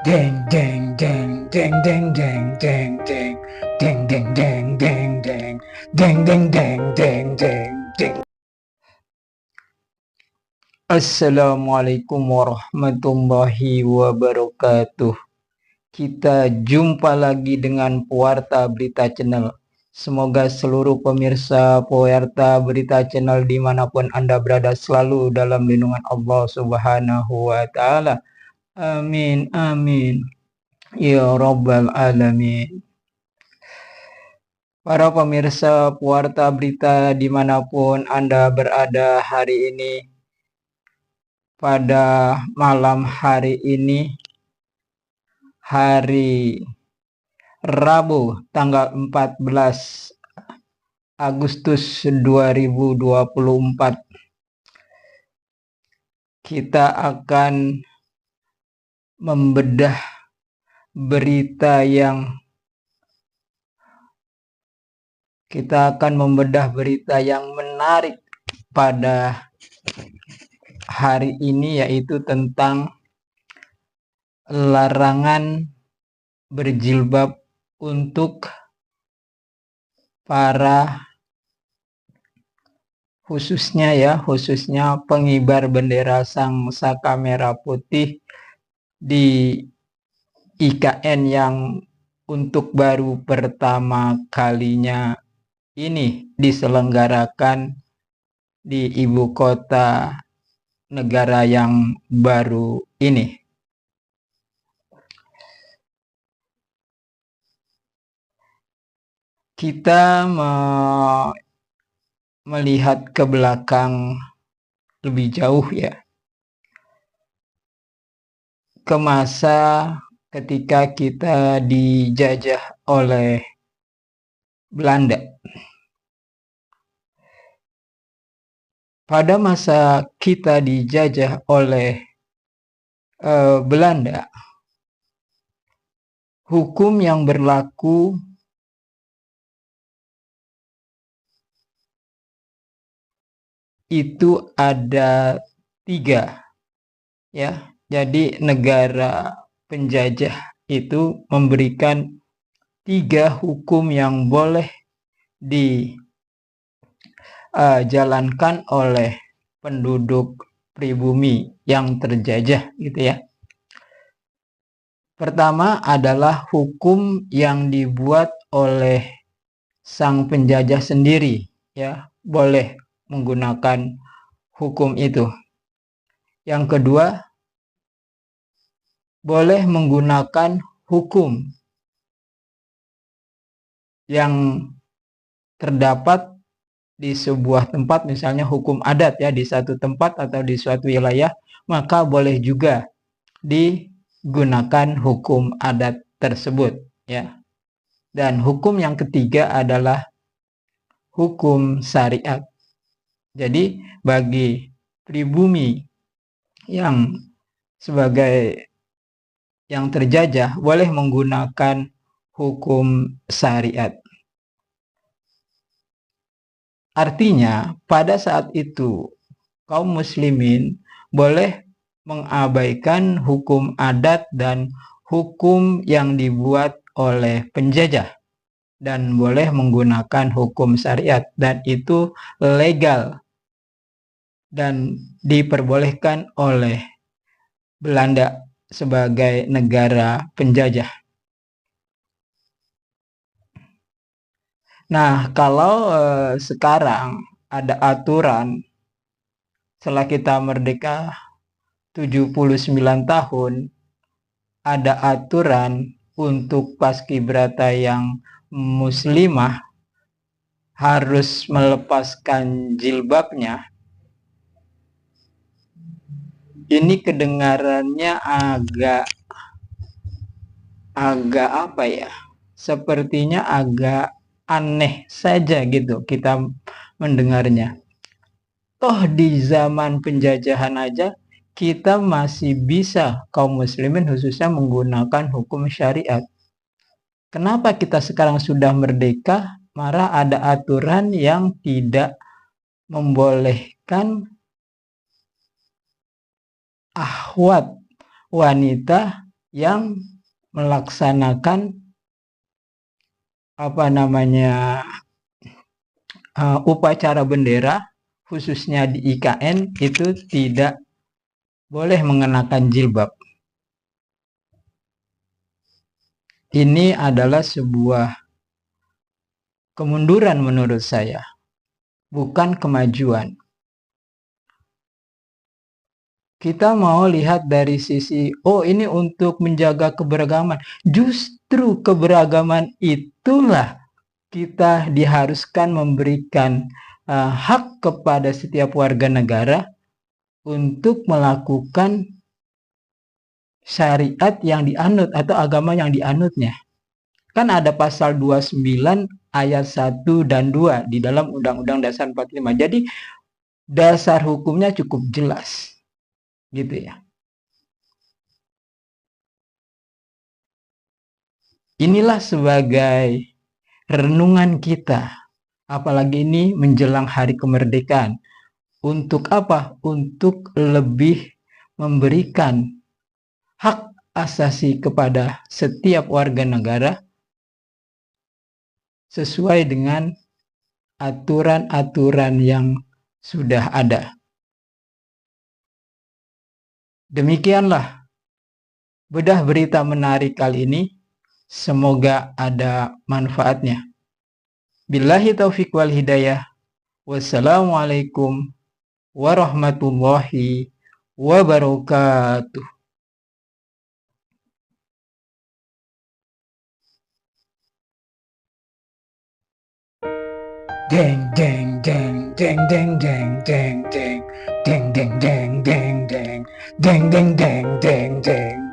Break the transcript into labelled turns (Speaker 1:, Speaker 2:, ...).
Speaker 1: Deng deng deng deng deng deng deng deng deng deng deng deng deng deng deng deng deng deng deng. Assalamualaikum warahmatullahi wabarakatuh. Kita jumpa lagi dengan Pewarta Berita Channel. Semoga seluruh pemirsa Pewarta Berita Channel dimanapun Anda berada selalu dalam lindungan Allah Subhanahu wa Ta'ala. Amin, amin. Ya Rabbal Alamin. Para pemirsa Pewarta Berita dimanapun Anda berada hari ini, pada malam hari ini, hari Rabu tanggal 14 Agustus 2024, kita akan membedah berita yang menarik pada hari ini, yaitu tentang larangan berjilbab untuk para khususnya pengibar bendera Sang Saka Merah Putih di IKN yang untuk baru pertama kalinya ini diselenggarakan di ibu kota negara yang baru ini. Kita melihat ke belakang lebih jauh ya, ke masa ketika kita dijajah oleh Belanda. Pada masa kita dijajah oleh Belanda, hukum yang berlaku itu ada 3 ya. Jadi negara penjajah itu memberikan 3 hukum yang boleh dijalankan oleh penduduk pribumi yang terjajah gitu ya. Pertama adalah hukum yang dibuat oleh sang penjajah sendiri ya, boleh menggunakan hukum itu. Yang kedua, boleh menggunakan hukum yang terdapat di sebuah tempat, misalnya hukum adat ya, di satu tempat atau di suatu wilayah, maka boleh juga digunakan hukum adat tersebut ya. Dan hukum yang ketiga adalah hukum syariat. Jadi bagi pribumi yang sebagai yang terjajah boleh menggunakan hukum syariat. Artinya pada saat itu kaum muslimin boleh mengabaikan hukum adat dan hukum yang dibuat oleh penjajah dan boleh menggunakan hukum syariat, dan itu legal dan diperbolehkan oleh Belanda sebagai negara penjajah. Nah, kalau sekarang ada aturan setelah kita merdeka 79 tahun, ada aturan untuk paskibraka yang muslimah harus melepaskan jilbabnya. Ini kedengarannya agak apa ya? Sepertinya agak aneh saja gitu kita mendengarnya. Toh di zaman penjajahan aja kita masih bisa, kaum muslimin khususnya, menggunakan hukum syariat. Kenapa kita sekarang sudah merdeka malah ada aturan yang tidak membolehkan akhwat wanita yang melaksanakan upacara bendera khususnya di IKN itu tidak boleh mengenakan jilbab. Ini adalah sebuah kemunduran menurut saya, bukan kemajuan. Kita mau lihat dari sisi, oh ini untuk menjaga keberagaman. Justru keberagaman itulah kita diharuskan memberikan hak kepada setiap warga negara untuk melakukan syariat yang dianut atau agama yang dianutnya. Kan ada pasal 29 ayat 1 dan 2 di dalam Undang-Undang Dasar 45. Jadi dasar hukumnya cukup jelas. Gitu ya. Inilah sebagai renungan kita. Apalagi ini menjelang hari kemerdekaan. Untuk apa? Untuk lebih memberikan hak asasi kepada setiap warga negara sesuai dengan aturan-aturan yang sudah ada. Demikianlah bedah berita menarik kali ini. Semoga ada manfaatnya. Billahi taufiq wal hidayah. Wassalamualaikum warahmatullahi wabarakatuh. Deng deng deng deng deng deng deng deng deng deng deng deng deng deng deng deng deng deng